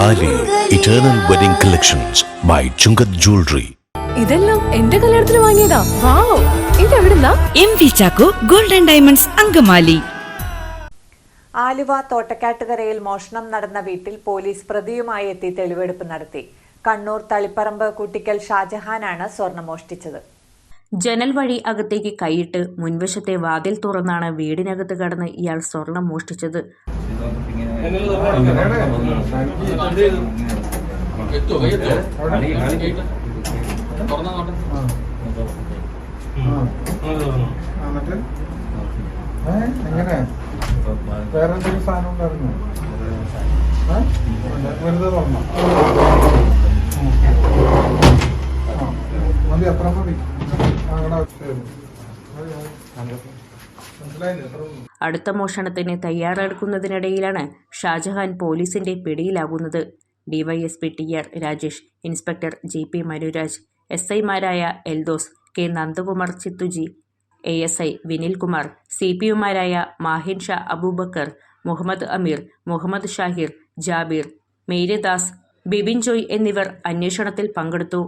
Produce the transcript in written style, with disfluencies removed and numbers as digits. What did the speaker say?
താലി eternal wedding collections by Chungath jewellery. ഇതെല്ലാം എന്റെ കല്യാണത്തിന് വാങ്ങിയതാ. വാവ്, ഇതെവിടുന്നാ? MV Chacko golden diamonds Angamaly. Aluva തോട്ടക്കാട്ടുകരയിൽ മോഷണം നടന്ന വീട്ടിൽ പോലീസ് പ്രതിയുമായി എത്തി തെളിവെടുപ്പ് നടത്തി. കണ്ണൂർ തളിപ്പറമ്പ് കൂട്ടിക്കൽ ഷാജഹാനാണ് സ്വർണം മോഷ്ടിച്ചത്. ജനൽ വഴി അകത്തേക്ക് കൈയിട്ട് മുൻവശത്തെ വാതിൽ തുറന്നാണ് വീടിനകത്ത് കടന്ന് ഇയാൾ സ്വർണം മോഷ്ടിച്ചത്. അടുത്ത മോഷണത്തിന് തയ്യാറെടുക്കുന്നതിനിടയിലാണ് ഷാജഹാൻ പോലീസിന്റെ പിടിയിലാകുന്നത്. DYSP TR Rajesh, inspector GP Manuraj, SI മാരായ എൽദോസ്, K നന്ദകുമാർ ചിത്തുജി, ASI വിനിൽകുമാർ, CPUമാരായ മാഹിൻ ഷാ അബൂബക്കർ, മുഹമ്മദ് അമീർ, മുഹമ്മദ് ഷാഹിർ, ജാബിർ, മേരിദാസ്, ബിബിൻ ജോയ് എന്നിവർ അന്വേഷണത്തിൽ പങ്കെടുത്തു.